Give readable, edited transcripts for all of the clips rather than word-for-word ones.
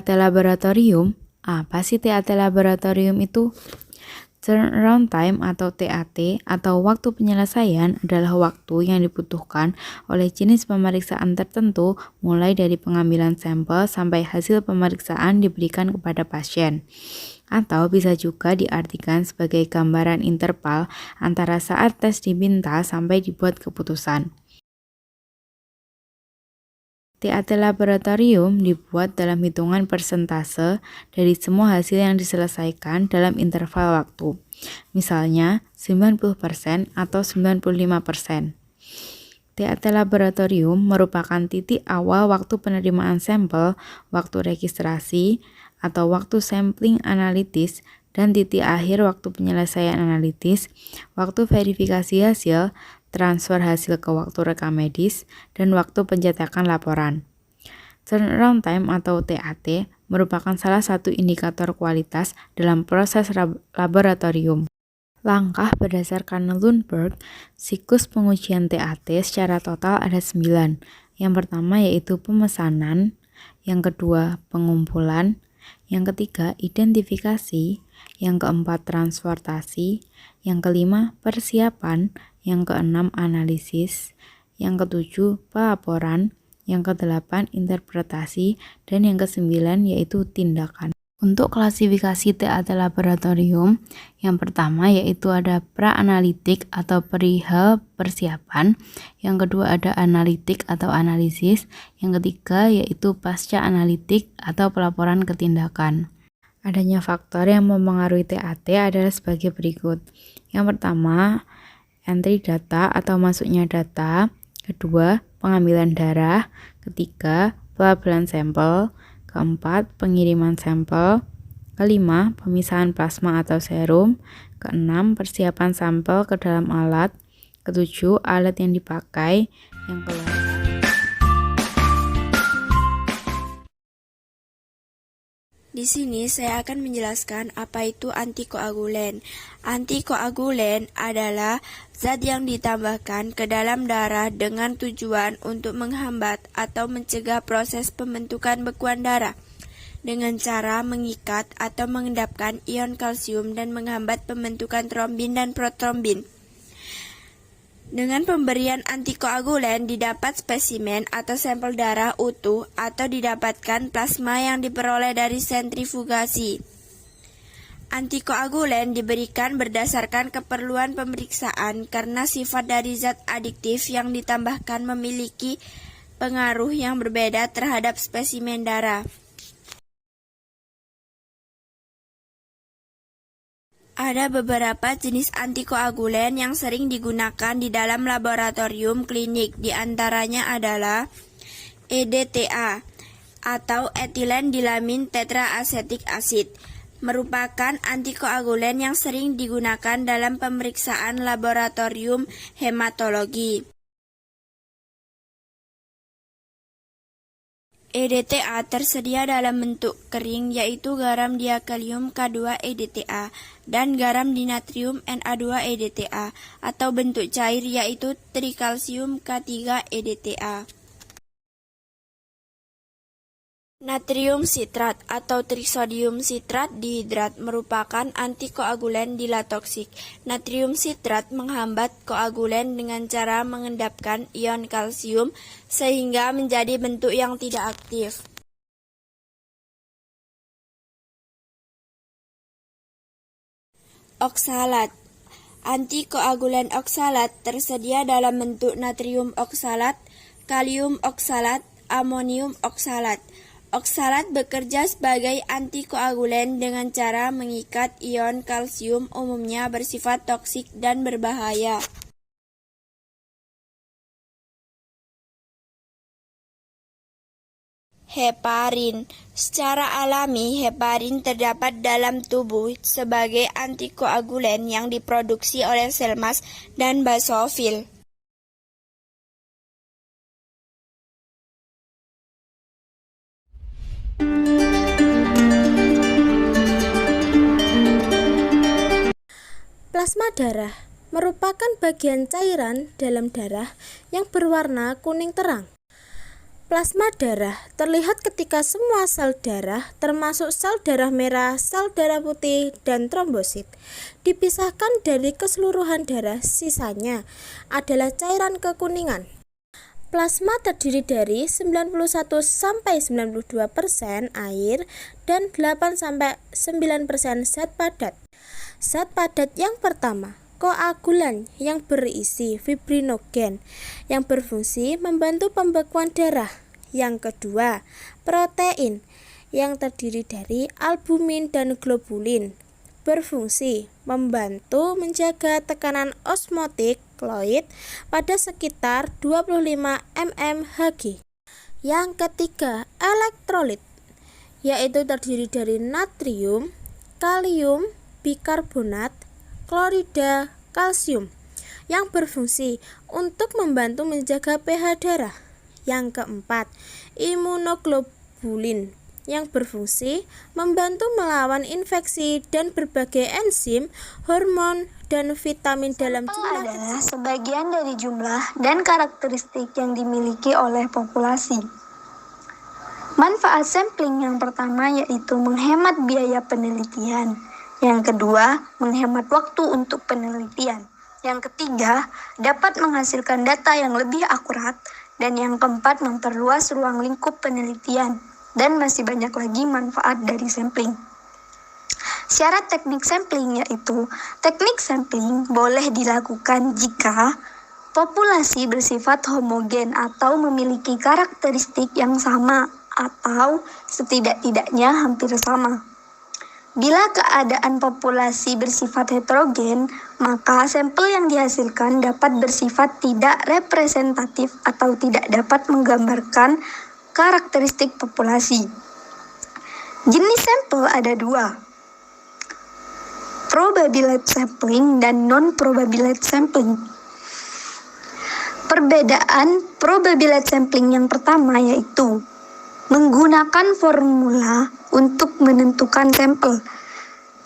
TAT laboratorium. Apa sih TAT laboratorium itu? Turnaround time atau TAT atau waktu penyelesaian adalah waktu yang dibutuhkan oleh jenis pemeriksaan tertentu mulai dari pengambilan sampel sampai hasil pemeriksaan diberikan kepada pasien. Atau bisa juga diartikan sebagai gambaran interval antara saat tes diminta sampai dibuat keputusan. TAT laboratorium dibuat dalam hitungan persentase dari semua hasil yang diselesaikan dalam interval waktu. Misalnya 90% atau 95%. TAT laboratorium merupakan titik awal waktu penerimaan sampel, waktu registrasi, atau waktu sampling analitis, dan titik akhir waktu penyelesaian analitis, waktu verifikasi hasil, transfer hasil ke waktu rekam medis, dan waktu pencetakan laporan. Turnaround time atau TAT merupakan salah satu indikator kualitas dalam proses laboratorium. Langkah berdasarkan Lundberg, siklus pengujian TAT secara total ada 9. Yang pertama yaitu pemesanan, yang kedua pengumpulan, yang ketiga identifikasi, yang keempat transportasi, yang kelima persiapan, yang keenam analisis, yang ketujuh pelaporan, yang kedelapan interpretasi, dan yang kesembilan yaitu tindakan. Untuk klasifikasi TAT laboratorium, yang pertama yaitu ada pra-analitik atau perihal persiapan, yang kedua ada analitik atau analisis, yang ketiga yaitu pasca analitik atau pelaporan ke tindakan. Adanya faktor yang mempengaruhi TAT adalah sebagai berikut. Yang pertama, entry data atau masuknya data, kedua, pengambilan darah, ketiga, pelabelan sampel, keempat, pengiriman sampel, kelima, pemisahan plasma atau serum, keenam, persiapan sampel ke dalam alat, ketujuh, alat yang dipakai, yang kelima. Di sini saya akan menjelaskan apa itu antikoagulen. Antikoagulen adalah zat yang ditambahkan ke dalam darah dengan tujuan untuk menghambat atau mencegah proses pembentukan bekuan darah dengan cara mengikat atau mengendapkan ion kalsium dan menghambat pembentukan trombin dan protrombin. Dengan pemberian antikoagulen didapat spesimen atau sampel darah utuh atau didapatkan plasma yang diperoleh dari sentrifugasi. Antikoagulen diberikan berdasarkan keperluan pemeriksaan karena sifat dari zat adiktif yang ditambahkan memiliki pengaruh yang berbeda terhadap spesimen darah. Ada beberapa jenis antikoagulen yang sering digunakan di dalam laboratorium klinik. Di antaranya adalah EDTA atau etilen dilamin tetraasetik asid, merupakan antikoagulen yang sering digunakan dalam pemeriksaan laboratorium hematologi. EDTA tersedia dalam bentuk kering yaitu garam diakalium K2-EDTA dan garam dinatrium Na2-EDTA atau bentuk cair yaitu trikalsium K3-EDTA. Natrium sitrat atau trisodium sitrat dihidrat merupakan antikoagulen dilatoksik. Natrium sitrat menghambat koagulen dengan cara mengendapkan ion kalsium sehingga menjadi bentuk yang tidak aktif. Oksalat. Antikoagulen oksalat tersedia dalam bentuk natrium oksalat, kalium oksalat, amonium oksalat. Oksalat bekerja sebagai antikoagulen dengan cara mengikat ion kalsium, umumnya bersifat toksik dan berbahaya. Heparin. Secara alami, heparin terdapat dalam tubuh sebagai antikoagulen yang diproduksi oleh sel mas dan basofil. Plasma darah merupakan bagian cairan dalam darah yang berwarna kuning terang. Plasma darah terlihat ketika semua sel darah, termasuk sel darah merah, sel darah putih, dan trombosit, dipisahkan dari keseluruhan darah. Sisanya adalah cairan kekuningan. Plasma terdiri dari 91-92% air dan 8-9% zat padat. Zat padat yang pertama, koagulan yang berisi fibrinogen yang berfungsi membantu pembekuan darah. Yang kedua, protein yang terdiri dari albumin dan globulin berfungsi membantu menjaga tekanan osmotik fluid pada sekitar 25 mmHg. Yang ketiga, elektrolit yaitu terdiri dari natrium, kalium, bikarbonat, klorida, kalsium yang berfungsi untuk membantu menjaga pH darah. Yang keempat, imunoglobulin yang berfungsi membantu melawan infeksi dan berbagai enzim, hormon, dan vitamin dalam jumlah adalah sebagian dari jumlah dan karakteristik yang dimiliki oleh populasi. Manfaat sampling yang pertama yaitu menghemat biaya penelitian. Yang kedua, menghemat waktu untuk penelitian. Yang ketiga, dapat menghasilkan data yang lebih akurat. Dan yang keempat, memperluas ruang lingkup penelitian. Dan masih banyak lagi manfaat dari sampling. Syarat teknik sampling yaitu, teknik sampling boleh dilakukan jika populasi bersifat homogen atau memiliki karakteristik yang sama atau setidak-tidaknya hampir sama. Bila keadaan populasi bersifat heterogen, maka sampel yang dihasilkan dapat bersifat tidak representatif atau tidak dapat menggambarkan karakteristik populasi. Jenis sampel ada dua, probability sampling dan non-probability sampling. Perbedaan probability sampling yang pertama yaitu menggunakan formula untuk menentukan sampel.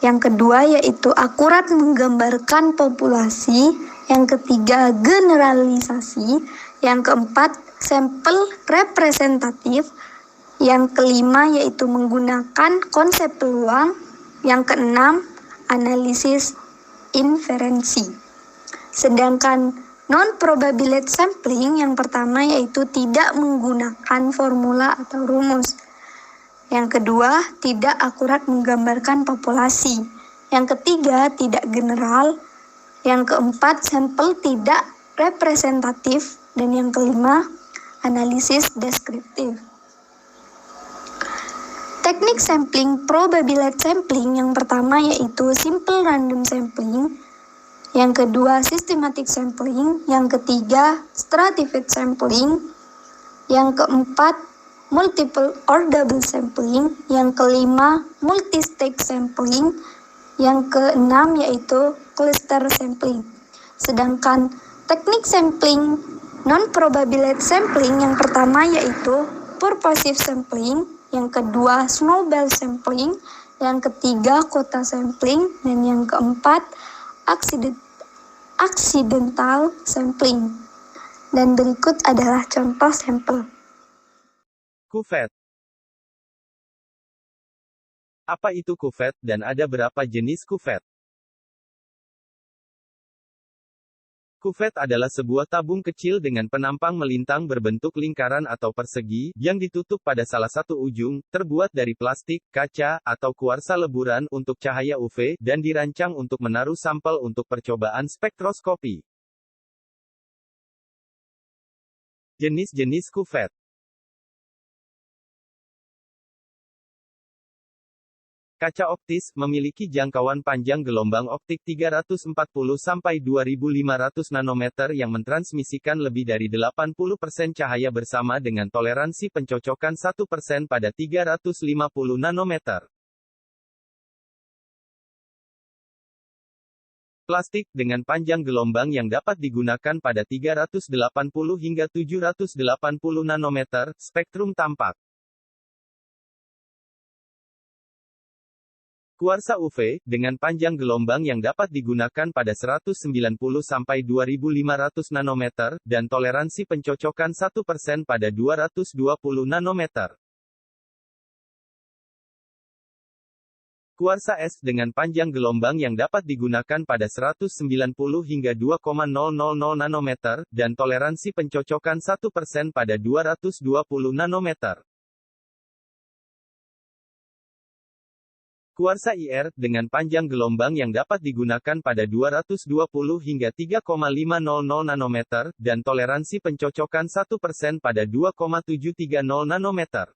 Yang kedua yaitu akurat menggambarkan populasi. Yang ketiga generalisasi. Yang keempat sampel representatif. Yang kelima yaitu menggunakan konsep peluang. Yang keenam analisis inferensi. Sedangkan non-probability sampling yang pertama yaitu tidak menggunakan formula atau rumus. Yang kedua, tidak akurat menggambarkan populasi. Yang ketiga, tidak general. Yang keempat, sampel tidak representatif. Dan yang kelima, analisis deskriptif. Teknik sampling probability sampling yang pertama yaitu simple random sampling. Yang kedua, systematic sampling. Yang ketiga, stratified sampling. Yang keempat, multiple or double sampling. Yang kelima, multi-stage sampling. Yang keenam yaitu cluster sampling. Sedangkan teknik sampling non-probability sampling yang pertama yaitu purposive sampling. Yang kedua, snowball sampling. Yang ketiga, quota sampling. Dan yang keempat, accidental sampling. Dan berikut adalah contoh sampel. Kuvet. Apa itu kuvet dan ada berapa jenis kuvet? Kuvet adalah sebuah tabung kecil dengan penampang melintang berbentuk lingkaran atau persegi, yang ditutup pada salah satu ujung, terbuat dari plastik, kaca, atau kuarsa leburan untuk cahaya UV, dan dirancang untuk menaruh sampel untuk percobaan spektroskopi. Jenis-jenis kuvet. Kaca optis, memiliki jangkauan panjang gelombang optik 340 sampai 2500 nanometer yang mentransmisikan lebih dari 80% cahaya bersama dengan toleransi pencocokan 1% pada 350 nanometer. Plastik, dengan panjang gelombang yang dapat digunakan pada 380 hingga 780 nanometer, spektrum tampak. Kuarsa UV, dengan panjang gelombang yang dapat digunakan pada 190 sampai 2500 nanometer, dan toleransi pencocokan 1% pada 220 nanometer. Kuarsa es, dengan panjang gelombang yang dapat digunakan pada 190 hingga 2,000 nanometer, dan toleransi pencocokan 1% pada 220 nanometer. Kuarsa IR, dengan panjang gelombang yang dapat digunakan pada 220 hingga 3,500 nanometer, dan toleransi pencocokan 1% pada 2,730 nanometer.